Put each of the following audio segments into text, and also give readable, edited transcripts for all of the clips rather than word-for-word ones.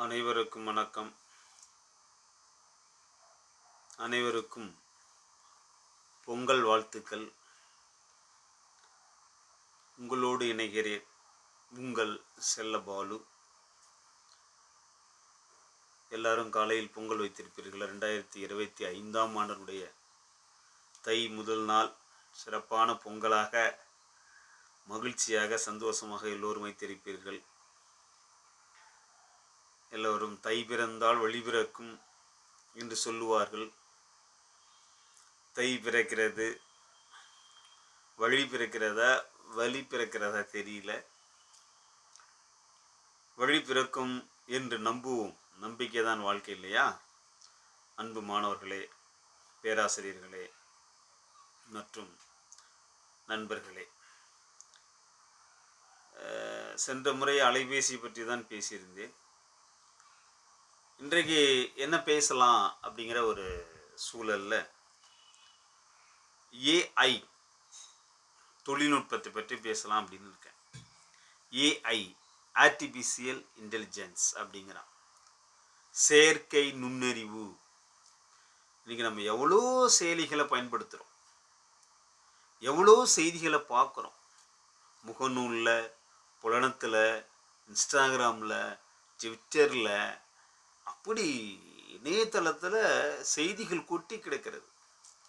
அனைவருக்கும் வணக்கம். அனைவருக்கும் பொங்கல் வாழ்த்துக்கள். உங்களோடு இணைகிறேன் உங்கள் செல்லபாலு. எல்லாரும் காலையில் பொங்கல் வைத்திருப்பீர்கள். 2025ஆம் ஆண்டினுடைய தை முதல் நாள் சிறப்பான பொங்கலாக, மகிழ்ச்சியாக, சந்தோஷமாக எல்லோரும் வைத்திருப்பீர்கள். எல்லோரும் தை பிறந்தால் வழி பிறக்கும் என்று சொல்லுவார்கள். தை பிறக்கிறது, வழி பிறக்கிறதா வழி பிறக்கிறதா தெரியல. வழி பிறக்கும் என்று நம்புவோம். நம்பிக்கை தான் வாழ்க்கை இல்லையா? அன்பு மாணவர்களே, பேராசிரியர்களே மற்றும் நண்பர்களே, சென்ற முறை அலைபேசி பற்றி தான் பேசியிருந்தேன். இன்றைக்கு என்ன பேசலாம் அப்படிங்கிற ஒரு சூழலில் ஏஐ தொழில்நுட்பத்தை பற்றி பேசலாம் அப்படின்னு இருக்கேன். ஏஐ ஆர்டிஃபிஷியல் இன்டெலிஜென்ஸ் அப்படிங்கிறான், செயற்கை நுண்ணறிவு. இன்னைக்கு நம்ம எவ்வளோ செயலிகளை பயன்படுத்துகிறோம், எவ்வளோ செய்திகளை பார்க்குறோம். முகநூலில், புலனத்தில், இன்ஸ்டாகிராமில், ட்விட்டரில், அப்படி இணையதளத்தில் செய்திகள் கொட்டி கிடக்கிறது.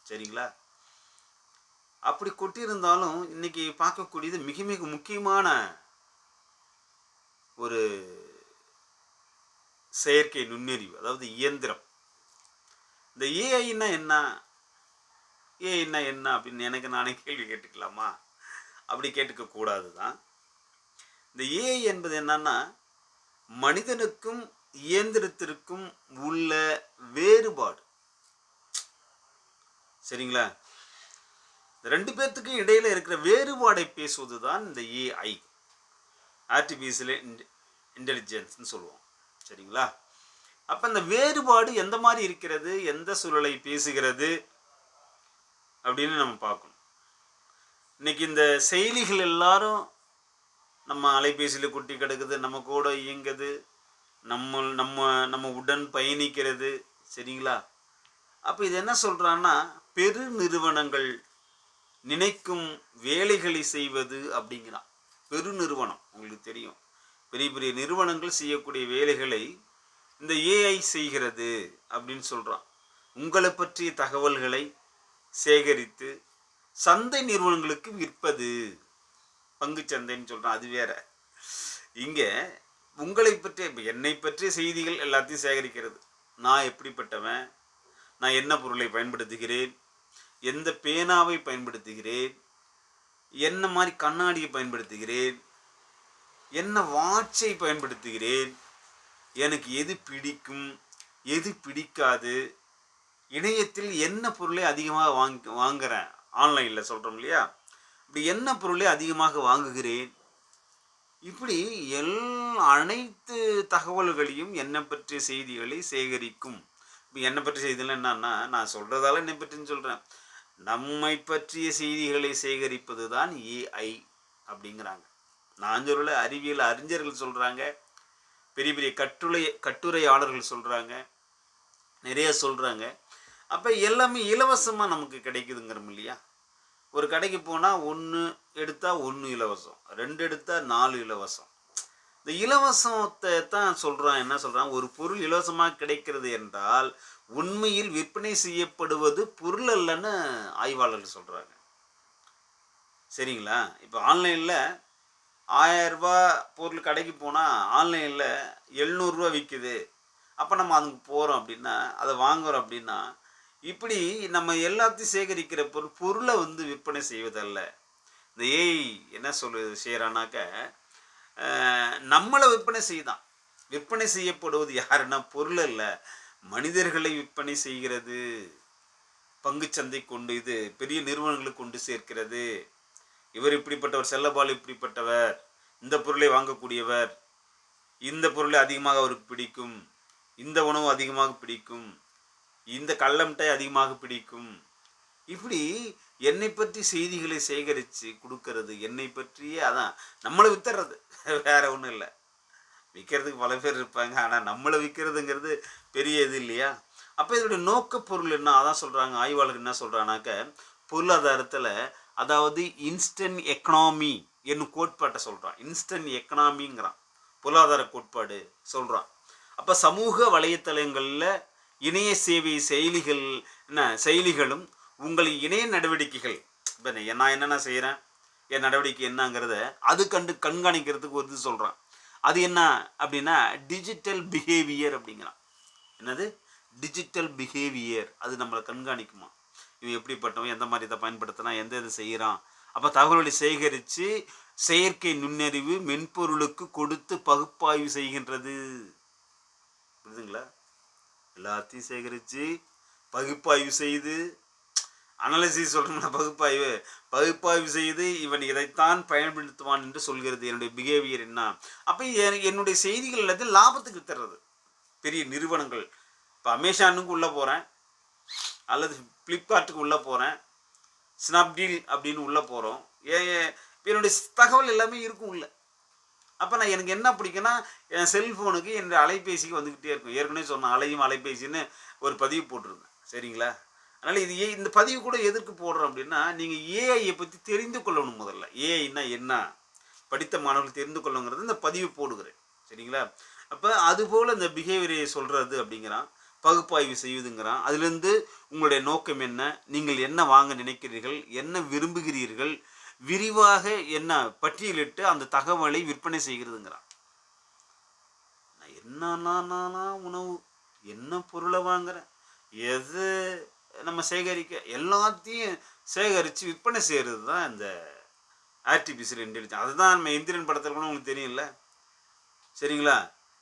சரிங்களா? அப்படி கொட்டியிருந்தாலும் இன்னைக்கு பார்க்கக்கூடியது மிக மிக முக்கியமான ஒரு செயற்கை நுண்ணறிவு, அதாவது இயந்திரம். இந்த ஏஐன்னா என்ன, ஏஐன்னா என்ன அப்படின்னு எனக்கு நானே கேள்வி கேட்டுக்கலாமா? அப்படி கேட்டுக்க கூடாது தான். இந்த ஏஐ என்பது என்னன்னா, மனிதனுக்கும் இயந்திரத்திற்கும் உள்ள வேறுபாடு. சரிங்களா? ரெண்டு பேர்த்துக்கும் இடையில இருக்கிற வேறுபாடை பேசுவது தான் இந்த ஏஐ, ஆர்டிஃபிஷியல் இன்டெலிஜென்ஸ்ன்னு சொல்லுவோம். சரிங்களா? அப்போ இந்த வேறுபாடு எந்த மாதிரி இருக்கிறது, எந்த சூழலை பேசுகிறது அப்படின்னு நம்ம பார்க்கணும். இன்னைக்கு இந்த செயலிகள் எல்லாரும் நம்ம அலைபேசியில் கொட்டி கிடக்குது, நம்ம கூட இயங்குது, நம்ம நம்ம நம்ம உடன் பயணிக்கிறது. சரிங்களா? அப்போ இது என்ன சொல்கிறான்னா, பெரு நிறுவனங்கள் நினைக்கும் வேலைகளை செய்வது அப்படிங்கிறான். பெரு நிறுவனம், உங்களுக்கு தெரியும், பெரிய பெரிய நிறுவனங்கள் செய்யக்கூடிய வேலைகளை இந்த ஏஐ செய்கிறது அப்படின்னு சொல்கிறான். உங்களை பற்றிய தகவல்களை சேகரித்து சந்தை நிறுவனங்களுக்கு விற்பது, பங்கு சந்தைன்னு சொல்கிறான். அது வேற. இங்கே உங்களை பற்றிய, என்னை பற்றிய செய்திகள் எல்லாத்தையும் சேகரிக்கிறது. நான் எப்படிப்பட்டவன், நான் என்ன பொருளை பயன்படுத்துகிறேன், எந்த பேனாவை பயன்படுத்துகிறேன், என்ன மாதிரி கண்ணாடியை பயன்படுத்துகிறேன், என்ன வாட்சை பயன்படுத்துகிறேன், எனக்கு எது பிடிக்கும், எது பிடிக்காது, இணையத்தில் என்ன பொருளை அதிகமாக வாங்குறேன், ஆன்லைனில் சொல்கிறோம் இல்லையா, இப்படி என்ன பொருளை அதிகமாக வாங்குகிறேன், இப்படி அனைத்து தகவல்களையும் என்னை பற்றிய செய்திகளை சேகரிக்கும். இப்போ என்னை பற்றிய செய்திகள் என்னன்னா, நான் சொல்கிறதால என்னை பற்றின்னு சொல்கிறேன். நம்மை பற்றிய செய்திகளை சேகரிப்பது தான் ஏஐ அப்படிங்கிறாங்க. நான் சொல்லல, அறிவியல் அறிஞர்கள் சொல்கிறாங்க, பெரிய பெரிய கட்டுரையாளர்கள் சொல்கிறாங்க, நிறைய சொல்கிறாங்க. அப்போ எல்லாமே இலவசமாக நமக்கு கிடைக்குதுங்கிறோம் இல்லையா? ஒரு கடைக்கு போனால் 1 எடுத்தால் 1 இலவசம், 2 எடுத்தால் 4 இலவசம். இந்த இலவசத்தை தான் சொல்கிறான். என்ன சொல்கிறான், ஒரு பொருள் இலவசமாக கிடைக்கிறது என்றால் உண்மையில் விற்பனை செய்யப்படுவது பொருள் அல்லன்னு ஆய்வாளர்கள் சொல்கிறாங்க. சரிங்களா? இப்போ ஆன்லைனில் 1000 ரூபா பொருள் கடைக்கு போனால் ஆன்லைனில் 700 ரூபா விற்குது. அப்போ நம்ம அதுக்கு போகிறோம் அப்படின்னா, அதை வாங்குகிறோம் அப்படின்னா, இப்படி நம்ம எல்லாத்தையும் சேகரிக்கிற பொருளை விற்பனை செய்வதல்ல. இந்த ஏஐ என்ன செய்கிறானாக்க, நம்மளை விற்பனை செய்தான். விற்பனை செய்யப்படுவது யாருன்னா பொருள் இல்லை, மனிதர்களை விற்பனை செய்கிறது. பங்குச்சந்தை கொண்டு, இது பெரிய நிறுவனங்களுக்கு கொண்டு சேர்க்கிறது. இவர் இப்படிப்பட்டவர், செல்லபால் இப்படிப்பட்டவர், இந்த பொருளை வாங்கக்கூடியவர், இந்த பொருளை அதிகமாக அவருக்கு பிடிக்கும், இந்த உணவு அதிகமாக பிடிக்கும், இந்த கடல மிட்டாய் அதிகமாக பிடிக்கும். இப்படி என்னை பற்றி செய்திகளை சேகரித்து கொடுக்கறது, என்னை பற்றியே. அதான் நம்மளை வித்துறது, வேற ஒன்றும் இல்லை. விற்கிறதுக்கு பல பேர் இருப்பாங்க, ஆனால் நம்மளை விற்கிறதுங்கிறது பெரிய இது இல்லையா? அப்போ இதோடைய நோக்க பொருள் என்ன? அதான் சொல்கிறாங்க ஆய்வாளர்கள் என்ன சொல்கிறானாக்க, பொருளாதாரத்தில் அதாவது இன்ஸ்டன்ட் எக்கனாமி என்னும் கோட்பாட்டை சொல்கிறான். இன்ஸ்டன்ட் எக்கனாமிங்கிறான் பொருளாதார கோட்பாடு சொல்கிறான். அப்போ சமூக வலைத்தளங்களில் இணைய சேவை செயலிகளும் உங்கள் இணைய நடவடிக்கைகள், இப்போ நான் என்னென்ன செய்கிறேன், என் நடவடிக்கை என்னங்கிறத அது கண்காணிக்கிறதுக்கு ஒரு இது சொல்கிறான். அது என்ன அப்படின்னா டிஜிட்டல் பிஹேவியர் அப்படிங்கிறான். என்னது? Digital behaviour. அது நம்மளை கண்காணிக்குமா, இவன் எப்படிப்பட்டவன், எந்த மாதிரி இதை பயன்படுத்தினா, எந்த இது செய்கிறான். அப்போ தகவல்களை சேகரித்து செயற்கை நுண்ணறிவு மென்பொருளுக்கு கொடுத்து பகுப்பாய்வு செய்கின்றது. புரியுதுங்களா? எல்லாத்தையும் சேகரித்து பகுப்பாய்வு செய்து, அனாலிசிஸ் சொல்கிறோம்னா பகுப்பாய்வு செய்து இவன் இதைத்தான் பயன்படுத்துவான் என்று சொல்கிறது. என்னுடைய பிஹேவியர் என்ன. அப்போ என்னுடைய செய்திகள் எல்லாத்தையும் லாபத்துக்கு வித்துறது. பெரிய நிறுவனங்கள், இப்போ அமேசானுக்கு உள்ளே போகிறேன், அல்லது ஃப்ளிப்கார்ட்டுக்கு உள்ளே போகிறேன், ஸ்னாப்டீல் அப்படின்னு உள்ளே போகிறோம். என்னுடைய தகவல் எல்லாமே இருக்கும் உள்ள. அப்போ நான் எனக்கு என்ன பிடிக்குன்னா, என் செல்ஃபோனுக்கு என்னுடைய அலைபேசிக்கு வந்துக்கிட்டே இருக்கும். ஏற்கனவே சொன்ன அலையும் அலைபேசின்னு ஒரு பதிவு போட்டிருந்தேன், சரிங்களா? அதனால் இந்த பதிவு கூட எதற்கு போடுறோம் அப்படின்னா, நீங்கள் ஏஐயை பற்றி தெரிந்து கொள்ளணும். முதல்ல ஏஐன்னா என்ன படித்த மாணவர்கள் தெரிந்து கொள்ளுங்கிறது இந்த பதிவு போடுகிறேன், சரிங்களா? அப்போ அதுபோல் இந்த பிஹேவியரை சொல்கிறது அப்படிங்கிறான், பகுப்பாய்வு செய்வதுங்கிறான். அதுலேருந்து உங்களுடைய நோக்கம் என்ன, நீங்கள் என்ன வாங்க நினைக்கிறீர்கள், என்ன விரும்புகிறீர்கள், விரிவாக என்ன பட்டியலிட்டு அந்த தகவலை விற்பனை செய்கிறதுங்கிறான். என்னன்னா உணவு, என்ன பொருளை வாங்குறேன், எது நம்ம சேகரிக்க, எல்லாத்தையும் சேகரித்து விற்பனை செய்கிறது தான் இந்த ஆர்டிஃபிஷியல் இன்டெலிஜென்ஸ். அதுதான் நம்ம எந்திரன் படத்தில் கூட உங்களுக்கு தெரியல, சரிங்களா?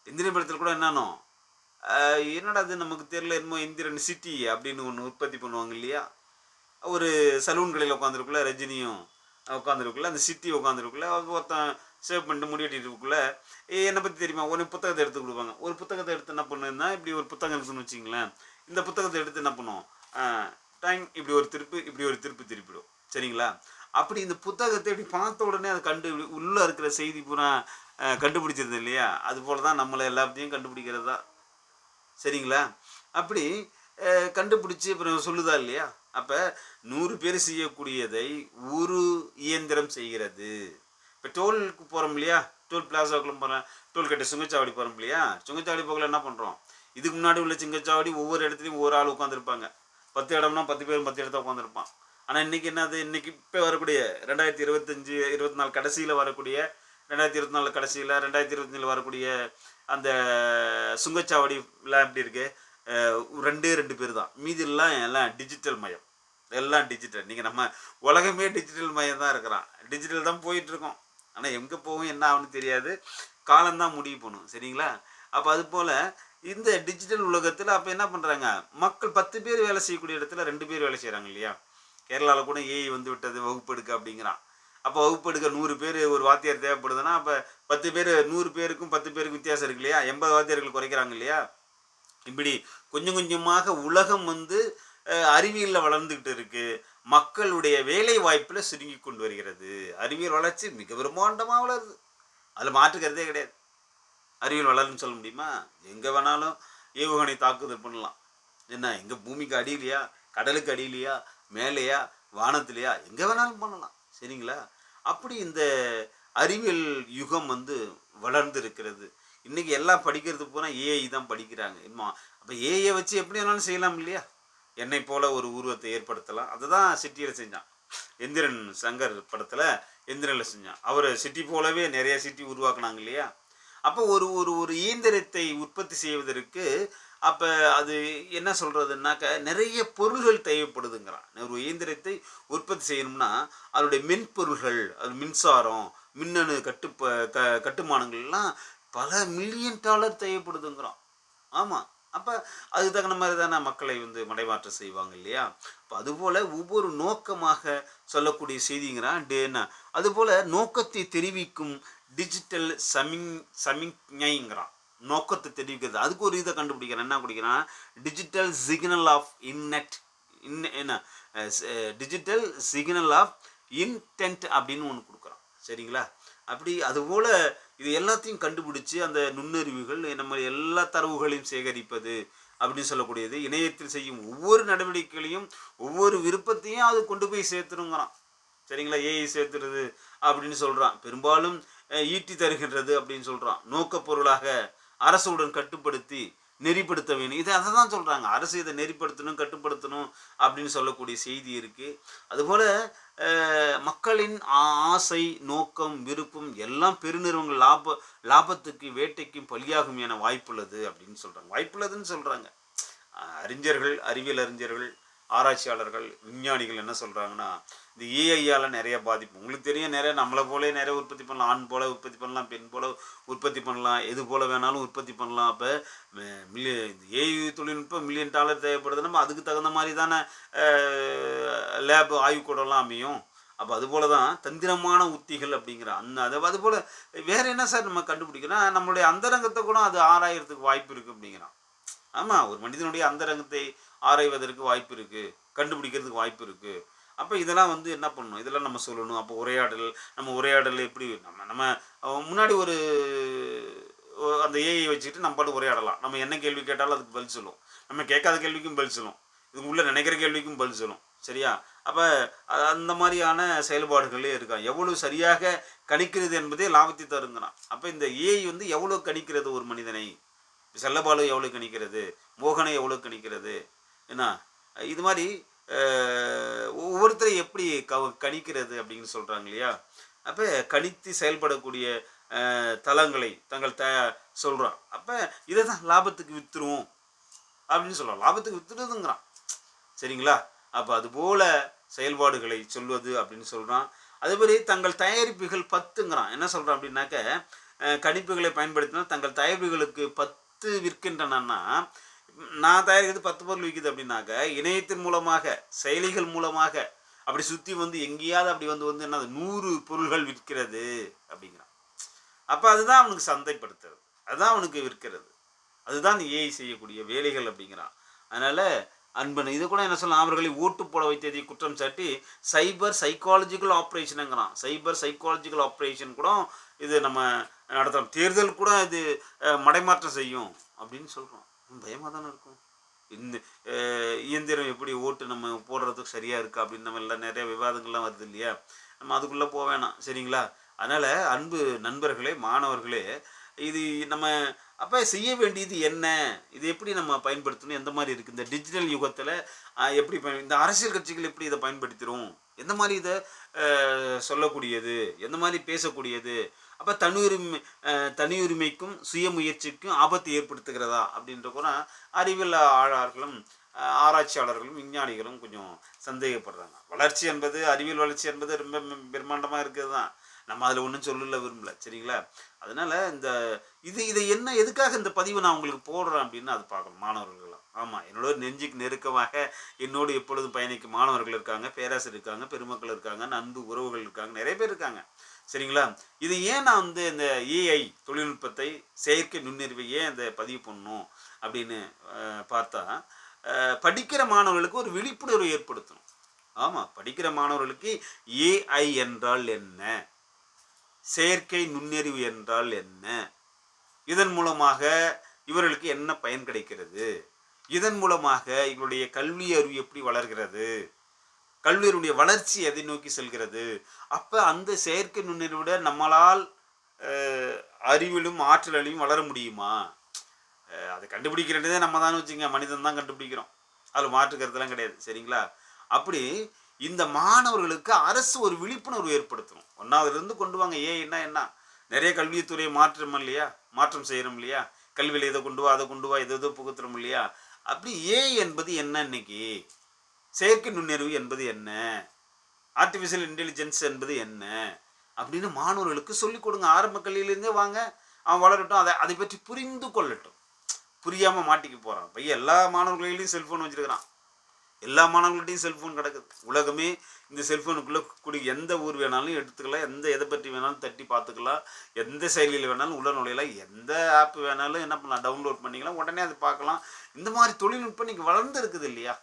எந்திரன் படத்தில் கூட என்னன்னோ என்னடா அது நமக்கு தெரியல, என்னமோ எந்திரன் சிட்டி அப்படின்னு ஒன்று உற்பத்தி பண்ணுவாங்க இல்லையா? ஒரு சலூன் கடையில் உட்காந்துருக்குள்ள ரஜினியும் உட்காந்துருக்குள்ள, அந்த சிட்டி உட்காந்துருக்குள்ள, ஒருத்தன் சேவ் பண்ணிட்டு முடிவெட்டிட்டுக்குள்ள என்னை பற்றி தெரியுமா, ஒரு புத்தகத்தை எடுத்து கொடுப்பாங்க. ஒரு புத்தகத்தை எடுத்து என்ன பண்ணுன்னா, இப்படி ஒரு புத்தகம் இருக்குதுன்னு வச்சிங்களேன், இந்த புத்தகத்தை எடுத்து என்ன பண்ணுவோம், டைம் இப்படி ஒரு திருப்பு திருப்பிடும், சரிங்களா? அப்படி இந்த புத்தகத்தை இப்படி பார்த்த உடனே அதை உள்ளே இருக்கிற செய்தி பூரா கண்டுபிடிச்சிருது இல்லையா? அது போல் தான் நம்மளை எல்லாத்தையும் கண்டுபிடிக்கிறது தான், சரிங்களா? அப்படி கண்டுபிடிச்சி அப்புறம் சொல்லுதா இல்லையா? அப்போ 100 பேர் செய்யக்கூடியதை ஒரு இயந்திரம் செய்கிறது. இப்போ டோலுக்கு போகிறோம் இல்லையா, டோல் பிளாசாவுக்குள்ள போகிறேன், டோல்கேட்டு சுங்கச்சாவடி போகிறோம் இல்லையா? சுங்கச்சாவடி போகல என்ன பண்ணுறோம், இதுக்கு முன்னாடி உள்ள சுங்கச்சாவடி ஒவ்வொரு இடத்துலையும் ஒரு ஆள் உட்காந்துருப்பாங்க. 10 இடம்னா 10 பேர் 10 இடத்த உட்காந்துருப்பான். ஆனால் இன்றைக்கி என்னது, இன்றைக்கி இப்போ வரக்கூடிய 2025 24 கடைசியில் வரக்கூடிய 2024 கடைசியில் 2025 வரக்கூடிய அந்த சுங்கச்சாவடிலாம் எப்படி இருக்குது, 2 பேர் தான், மீதிலாம் எல்லாம் டிஜிட்டல் மயம், எல்லாம் டிஜிட்டல். நீங்கள் நம்ம உலகமே டிஜிட்டல் மயம் தான் இருக்கிறான், டிஜிட்டல் தான் போயிட்டுருக்கோம். ஆனால் எங்கே போகும் என்ன ஆகுன்னு தெரியாது, காலம்தான் முடிவு பண்ணும், சரிங்களா? அப்போ அது போல் இந்த டிஜிட்டல் உலகத்தில் அப்போ என்ன பண்ணுறாங்க, மக்கள் 10 பேர் வேலை செய்யக்கூடிய இடத்துல 2 பேர் வேலை செய்கிறாங்க இல்லையா? கேரளாவில் கூட ஏஐ வந்து விட்டது வகுப்பெடுக்க அப்படிங்கிறான். அப்போ வகுப்பெடுக்க 100 பேர் ஒரு வாத்தியார் தேவைப்படுதுன்னா, அப்போ 10 பேர் 100 பேருக்கும் 10 பேருக்கும் வித்தியாசம் இருக்கு இல்லையா? 80 வாத்தியார்கள் குறைக்கிறாங்க இல்லையா? இப்படி கொஞ்சம் கொஞ்சமாக உலகம் வந்து அறிவியலில் வளர்ந்துக்கிட்டு இருக்கு, மக்களுடைய வேலை வாய்ப்பில் சுருங்கி கொண்டு வருகிறது. அறிவியல் வளர்ச்சி மிக பிரம்மாண்டமாக வளருது, அதில் மாற்றுக்கிறதே கிடையாது. அறிவியல் வளருன்னு சொல்ல முடியுமா? எங்கே வேணாலும் ஏவுகணை தாக்குதல் பண்ணலாம். என்ன, எங்கே பூமிக்கு அடியிலையா, கடலுக்கு அடியிலையா, மேலேயா, வானத்திலையா, எங்கே வேணாலும் பண்ணலாம், சரிங்களா? அப்படி இந்த அறிவியல் யுகம் வந்து வளர்ந்து இருக்கிறது. இன்றைக்கி எல்லாம் படிக்கிறது பூரா ஏஐ தான் படிக்கிறாங்க. அப்போ ஏஐயை வச்சு எப்படி வேணாலும் செய்யலாம் இல்லையா? என்னை போல் ஒரு உருவத்தை ஏற்படுத்தலாம். அதுதான் சிட்டியில் செஞ்சான், எந்திரன் சங்கர் படத்தில் எந்திரனில் செஞ்சான். அவர் சிட்டி போலவே நிறைய சிட்டி உருவாக்குனாங்க இல்லையா? அப்போ ஒரு ஒரு ஒரு இயந்திரத்தை உற்பத்தி செய்வதற்கு அப்போ அது என்ன சொல்கிறதுனாக்க நிறைய பொருள்கள் தேவைப்படுதுங்கிறான். ஒரு இயந்திரத்தை உற்பத்தி செய்யணும்னா அதனுடைய மென்பொருள்கள், அது மின்சாரம், மின்னணு கட்டுமானங்கள்லாம் பல $1 மில்லியன் தேவைப்படுதுங்கிறான். ஆமாம், அப்போ அதுக்கு தகுந்த மாதிரி தானே மக்களை வந்து மடைமாற்றம் செய்வாங்க இல்லையா? இப்போ அதுபோல் ஒவ்வொரு நோக்கமாக சொல்லக்கூடிய செய்திங்கிறான் என்ன. அதுபோல் நோக்கத்தை தெரிவிக்கும் டிஜிட்டல் சமிக்ஞைங்கிறான். நோக்கத்தை தெரிவிக்கிறது, அதுக்கு ஒரு இதை கண்டுபிடிக்கிறான். என்ன குடிக்கிறான், digital signal of digital signal of intent அப்படின்னு ஒன்று கொடுக்குறான், சரிங்களா? அப்படி அதுபோல் இது எல்லாத்தையும் கண்டுபிடிச்சு அந்த நுண்ணறிவுகள் நம்ம எல்லா தரவுகளையும் சேகரிப்பது அப்படின்னு சொல்லக்கூடியது. இணையத்தில் செய்யும் ஒவ்வொரு நடவடிக்கைகளையும் ஒவ்வொரு விருப்பத்தையும் அது கொண்டு போய் சேர்த்துருங்கிறான். சரிங்களா? ஏஐ சேர்த்துறது அப்படின்னு சொல்கிறான். பெரும்பாலும் ஈட்டி தருகின்றது அப்படின்னு சொல்கிறான். நோக்கப்பொருளாக அரசுடன் கட்டுப்படுத்தி நெறிப்படுத்த வேணும். இதை அதை தான் சொல்கிறாங்க. அரசு இதை நெறிப்படுத்தணும், கட்டுப்படுத்தணும் அப்படின்னு சொல்லக்கூடிய செய்தி இருக்குது. அதுபோல் மக்களின் ஆசை, நோக்கம், விருப்பம் எல்லாம் பெருநிறுவனங்கள் லாபத்துக்கு வேட்டைக்கும் பலியாகும் என வாய்ப்புள்ளது அப்படின்னு சொல்கிறாங்க. வாய்ப்புள்ளதுன்னு சொல்கிறாங்க. அறிவியல் அறிஞர்கள், ஆராய்ச்சியாளர்கள், விஞ்ஞானிகள் என்ன சொல்கிறாங்கன்னா, இந்த ஏஐயால் நிறைய பாதிப்பு. உங்களுக்கு தெரியும், நிறைய நம்மளை போலே நிறைய உற்பத்தி பண்ணலாம். ஆண் போல் உற்பத்தி பண்ணலாம், பெண் போல் உற்பத்தி பண்ணலாம், எது போல் வேணாலும் உற்பத்தி பண்ணலாம். அப்போ ஏஐ தொழில்நுட்பம் $1,000,000 தேவைப்படுது. நம்ம அதுக்கு தகுந்த மாதிரி தானே லேப் ஆய்வுக்கூடலாம் அமையும். அப்போ அதுபோல தான் தந்திரமான உத்திகள் அப்படிங்கிற அதுபோல் வேறு என்ன சார் நம்ம கண்டுபிடிக்கிறோம்? நம்மளுடைய அந்தரங்கத்தை கூட அது ஆராயறதுக்கு வாய்ப்பு இருக்குது அப்படிங்கிறான். ஆமாம், ஒரு மனிதனுடைய அந்தரங்கத்தை ஆராய்வதற்கு வாய்ப்பு இருக்குது, கண்டுபிடிக்கிறதுக்கு வாய்ப்பு இருக்குது. அப்போ இதெல்லாம் என்ன பண்ணணும்? இதெல்லாம் நம்ம சொல்லணும். அப்போ நம்ம உரையாடல் எப்படி நம்ம முன்னாடி அந்த ஏஐ வச்சுக்கிட்டு நம்ம பாட்டு உரையாடலாம். நம்ம என்ன கேள்வி கேட்டாலும் அதுக்கு பதில் சொல்லும். நம்ம கேட்காத கேள்விக்கும் பதில் சொல்லும். இதுக்கு உள்ள நினைக்கிற கேள்விக்கும் பதில் சொல்லும். சரியா? அப்போ அந்த மாதிரியான செயல்பாடுகளே இருக்கா. எவ்வளோ சரியாக கணிக்கிறது என்பதே லாபத்தை தருங்கிறான். அப்போ இந்த ஏஐ எவ்வளோ கணிக்கிறது ஒரு மனிதனை? செல்லபாலு எவ்வளோ கணிக்கிறது? மோகனை எவ்வளோ கணிக்கிறது? என்ன இது மாதிரி ஒவ்வொருத்தரை எப்படி கணிக்கிறது அப்படின்னு சொல்கிறாங்க இல்லையா? அப்போ கணித்து செயல்படக்கூடிய தளங்களை தங்கள் சொல்கிறான். அப்போ இதை தான் லாபத்துக்கு விற்றுருவோம் அப்படின்னு சொல்கிறான். லாபத்துக்கு விற்றுறதுங்கிறான். சரிங்களா? அப்போ அதுபோல் செயல்பாடுகளை சொல்வது அப்படின்னு சொல்கிறான். அதுமாதிரி தங்கள் தயாரிப்புகள் 10ங்கிறான். என்ன சொல்கிறான் அப்படின்னாக்க, கணிப்புகளை பயன்படுத்தினால் தங்கள் தயாரிப்புகளுக்கு 10 விற்கின்றனன்னா, நான் தயாரிக்கிறது 10 பொருள் விற்கிது அப்படின்னாக்க, இணையத்தின் மூலமாக, செயலிகள் மூலமாக அப்படி சுற்றி எங்கேயாவது அப்படி என்னது 100 பொருள்கள் விற்கிறது அப்படிங்கிறான். அப்போ அதுதான் அவனுக்கு சந்தைப்படுத்துறது, அதுதான் அவனுக்கு விற்கிறது, அதுதான் ஏஐ செய்யக்கூடிய வேலைகள் அப்படிங்கிறான். அதனால் அன்பன் இது கூட என்ன சொல்லலாம், அவர்களை ஓட்டு போட வைத்ததை குற்றம் சாட்டி சைபர் சைக்காலஜிக்கல் ஆப்ரேஷனுங்கிறான். சைபர் சைக்காலஜிக்கல் ஆப்ரேஷன் கூட இது நம்ம நடத்தலாம். தேர்தல் கூட இது மடைமாற்றம் செய்யும் அப்படின்னு சொல்கிறோம். பயமாக தானே இருக்கும். இந்த இயந்திரம் எப்படி ஓட்டு நம்ம போடுறதுக்கு சரியாக இருக்குது அப்படின்னு நம்ம எல்லாம் நிறைய விவாதங்கள்லாம் வருது இல்லையா? நம்ம அதுக்குள்ளே போக வேணாம். சரிங்களா? அதனால் அன்பு நண்பர்களே, மாணவர்களே, இது நம்ம அப்போ செய்ய வேண்டியது என்ன? இது எப்படி நம்ம பயன்படுத்தணும்? எந்த மாதிரி இருக்குது இந்த டிஜிட்டல் யுகத்தில்? எப்படி இந்த அரசியல் கட்சிகள் எப்படி இதை பயன்படுத்துகிறோம்? எந்த மாதிரி இதை சொல்லக்கூடியது, எந்த மாதிரி பேசக்கூடியது? அப்போ தனியுரிமைக்கும் சுயமுயற்சிக்கும் ஆபத்து ஏற்படுத்துகிறதா அப்படின்ற கூட அறிவியல் ஆழார்களும் ஆராய்ச்சியாளர்களும் விஞ்ஞானிகளும் கொஞ்சம் சந்தேகப்படுறாங்க. வளர்ச்சி என்பது, அறிவியல் வளர்ச்சி என்பது ரொம்ப பிரம்மாண்டமாக இருக்கிறது தான். நம்ம அதில் ஒன்றும் சொல்லல விரும்பல. சரிங்களா? அதனால் இதை என்ன எதுக்காக இந்த பதிவை நான் உங்களுக்கு போடுறேன் அப்படின்னு அது பார்க்கணும் மாணவர்கள்லாம். ஆமாம், என்னோட நெஞ்சுக்கு நெருக்கமாக என்னோடு எப்பொழுதும் பயணிக்கும் மாணவர்கள் இருக்காங்க, பேராசிரியர் இருக்காங்க, பெருமக்கள் இருக்காங்க, நண்பு உறவுகள் இருக்காங்க, நிறைய பேர் இருக்காங்க. சரிங்களா? இது ஏன் நான் இந்த ஏஐ தொழில்நுட்பத்தை, செயற்கை நுண்ணறிவை ஏன் இந்த பதிவு பண்ணணும் அப்படின்னு பார்த்தா, படிக்கிற மாணவர்களுக்கு ஒரு விழிப்புணர்வு ஏற்படுத்தணும். ஆமாம், படிக்கிற மாணவர்களுக்கு ஏஐ என்றால் என்ன, செயற்கை நுண்ணறிவு என்றால் என்ன, இதன் மூலமாக இவர்களுக்கு என்ன பயன் கிடைக்கிறது, இதன் மூலமாக இவருடைய கல்வி அறிவு எப்படி வளர்கிறது, கல்வியருடைய வளர்ச்சி எதை நோக்கி செல்கிறது. அப்போ அந்த செயற்கை நுண்ணறிவுட நம்மளால் அறிவிலும் ஆற்றலையும் வளர முடியுமா? அதை கண்டுபிடிக்கிறதே நம்ம தான் வச்சுங்க, மனிதன் தான் கண்டுபிடிக்கிறோம். அதில் மாற்றுக்கிறதுலாம் கிடையாது. சரிங்களா? அப்படி இந்த மாணவர்களுக்கு அரசு ஒரு விழிப்புணர்வு ஏற்படுத்தணும். 1வதுலேருந்து கொண்டு வாங்க. ஏன்னா என்ன, நிறைய கல்வித்துறையை மாற்றம் செய்கிறோம் இல்லையா? கல்வியில் இதை கொண்டு வா, அதை கொண்டு வா, எதோ புகுத்துறோம் இல்லையா? அப்படி என்பது என்ன, இன்னைக்கு செயற்கை நுண்ணறிவு என்பது என்ன, ஆர்டிஃபிஷியல் இன்டெலிஜென்ஸ் என்பது என்ன அப்படின்னு மாணவர்களுக்கு சொல்லிக் கொடுங்க. ஆரம்ப கல்வியிலேருந்தே வாங்க, அவன் வளரட்டும், அதை பற்றி புரிந்து கொள்ளட்டும். புரியாமல் மாட்டிக்க போகிறான். பையன் எல்லா மாணவர்களையும் செல்ஃபோன் வச்சுருக்கிறான். எல்லா மாணவர்கள்ட்டையும் செல்ஃபோன் கிடக்குது. உலகமே இந்த செல்ஃபோனுக்குள்ளே எந்த ஊர் வேணாலும் எடுத்துக்கலாம், எதை பற்றி வேணாலும் தட்டி பார்த்துக்கலாம், எந்த செயலியில் வேணாலும் உள்ள நுழையலாம், எந்த ஆப் வேணாலும் என்ன பண்ணலாம், டவுன்லோட் பண்ணிக்கலாம், உடனே அதை பார்க்கலாம். இந்த மாதிரி தொழில்நுட்பம் இன்றைக்கி வளர்ந்து இருக்குது இல்லையா?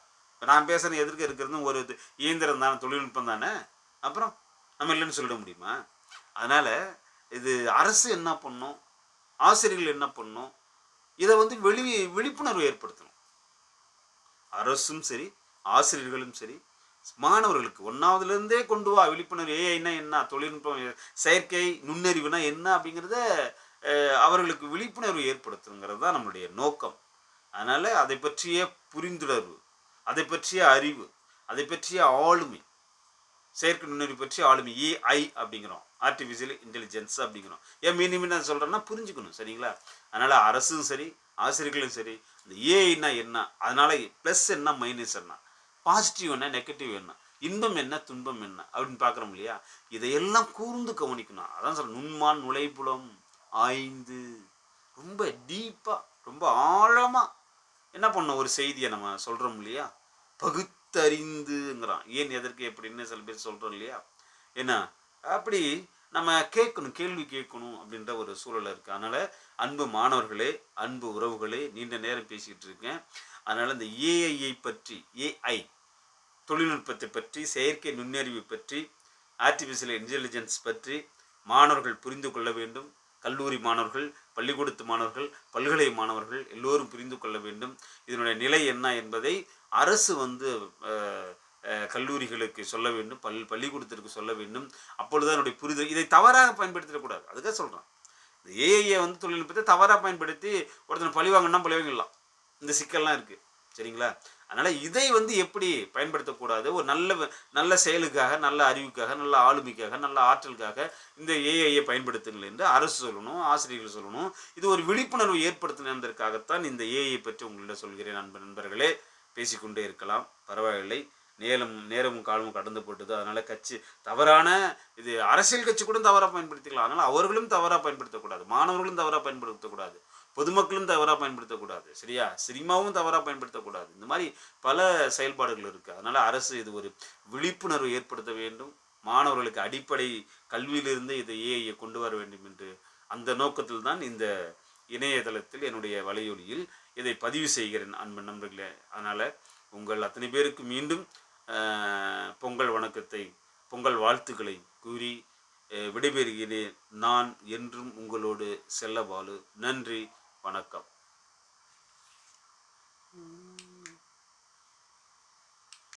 நான் பேசுகிறேன் எதிர்க்க இருக்கிறது ஒரு இயந்திரம் தானே, தொழில்நுட்பம் தானே. அப்புறம் நம்ம இல்லைன்னு சொல்லிட முடியுமா? அதனால் இது அரசு என்ன பண்ணும், ஆசிரியர்கள் என்ன பண்ணும், இதை வந்து விழிப்புணர்வு ஏற்படுத்தணும். அரசும் சரி, ஆசிரியர்களும் சரி, மாணவர்களுக்கு ஒன்றாவதுலேருந்தே கொண்டு வா விழிப்புணர்வு. ஏஐனா என்ன, தொழில்நுட்பம், செயற்கை நுண்ணறிவுனா என்ன அப்படிங்கிறத அவர்களுக்கு விழிப்புணர்வு ஏற்படுத்தணுங்கிறது தான் நம்மளுடைய நோக்கம். அதனால் அதை பற்றிய புரிந்துணர்வு, அதை பற்றிய அறிவு, அதை பற்றிய ஆளுமை, செயற்கை நுண்ணறிவு பற்றிய ஆளுமை, ஏஐ அப்படிங்கிறோம், ஆர்டிஃபிஷியல் இன்டெலிஜென்ஸ் அப்படிங்கிறோம். ஏன் மீண்டும் நான் சொல்கிறேன்னா புரிஞ்சுக்கணும், சரிங்களா? அதனால் அரசும் சரி, ஆசிரியர்களும் சரி, இந்த ஏஐனா என்ன, அதனால் ப்ளஸ் என்ன மைனஸ் என்ன, பாசிட்டிவ் என்ன நெகட்டிவ் என்ன, இன்பம் என்ன துன்பம் என்ன அப்படின்னு பார்க்குறோம் இல்லையா? இதையெல்லாம் கூர்ந்து கவனிக்கணும். அதான் சொல்ல நுண்மான் நுழைப்புலம் ஆய்ந்து ரொம்ப டீப்பாக ரொம்ப ஆழமாக என்ன பண்ணோம், ஒரு செய்தியை நம்ம சொல்கிறோம் இல்லையா? பகுத்தறிந்துங்கிறான், ஏன் எதற்கு எப்படின்னு சில பேர் சொல்கிறோம் இல்லையா? ஏன்னா அப்படி நம்ம கேட்கணும், கேள்வி கேட்கணும் அப்படின்ற ஒரு சூழல் இருக்குது. அதனால் அன்பு மாணவர்களே, அன்பு உறவுகளே, நீண்ட நேரம் பேசிக்கிட்டு இருக்கேன். அதனால் இந்த ஏஐயை பற்றி, ஏஐ தொழில்நுட்பத்தை பற்றி, செயற்கை நுண்ணறிவு பற்றி, ஆர்டிஃபிஷியல் இன்டெலிஜென்ஸ் பற்றி மாணவர்கள் புரிந்து கொள்ள வேண்டும். கல்லூரி மாணவர்கள், பள்ளிக்கூடத்து மாணவர்கள், பல்கலை மாணவர்கள் எல்லோரும் புரிந்து கொள்ள வேண்டும். இதனுடைய நிலை என்ன என்பதை அரசு வந்து கல்லூரிகளுக்கு சொல்ல வேண்டும், பள்ளிக்கூடத்திற்கு சொல்ல வேண்டும். அப்பொழுது அதனுடைய புரிதல், இதை தவறாக பயன்படுத்திடக்கூடாது. அதுக்காக சொல்கிறேன், இந்த ஏஐயை வந்து தொழில்நுட்பத்தை தவறாக பயன்படுத்தி ஒருத்தனை பழிவாங்கன்னா பழிவாங்கலாம். இந்த சிக்கல்லாம் இருக்குது, சரிங்களா? அதனால் இதை வந்து எப்படி பயன்படுத்தக்கூடாது, ஒரு நல்ல செயலுக்காக, நல்ல அறிவுக்காக, நல்ல ஆளுமைக்காக, நல்ல ஆற்றலுக்காக இந்த ஏஐயை பயன்படுத்துங்கள் என்று அரசு சொல்லணும், ஆசிரியர்கள் சொல்லணும். இது ஒரு விழிப்புணர்வு ஏற்படுத்தினதற்காகத்தான் இந்த ஏஐயை பற்றி உங்களிடம் சொல்கிறேன். நண்பர்களே, பேசிக்கொண்டே இருக்கலாம், பரவாயில்லை. நேரமும் காலமும் கடந்து போட்டது. அதனால் கட்சி தவறான, இது அரசியல் கட்சி கூட தவறாக பயன்படுத்திக்கலாம். அதனால் அவர்களும் தவறாக பயன்படுத்தக்கூடாது, மாணவர்களும் தவறாக பயன்படுத்தக்கூடாது, பொதுமக்களும் தவறாக பயன்படுத்தக்கூடாது, சரியா? சினிமாவும் தவறாக பயன்படுத்தக்கூடாது. இந்த மாதிரி பல செயல்பாடுகள் இருக்குது. அதனால் அரசு இது ஒரு விழிப்புணர்வு ஏற்படுத்த வேண்டும். மாணவர்களுக்கு அடிப்படை கல்வியிலிருந்து இதை ஏஐயை கொண்டு வர வேண்டும் என்று அந்த நோக்கத்தில் தான் இந்த இணையதளத்தில் என்னுடைய வலையொலியில் இதை பதிவு செய்கிறேன் அன்பு நண்பர்களே. அதனால் உங்கள் அத்தனை பேருக்கு மீண்டும் பொங்கல் வணக்கத்தை, பொங்கல் வாழ்த்துக்களை கூறி விடைபெறுகிறேன். நான் என்றும் உங்களோடு செல்லபாலு. நன்றி, வணக்கம்.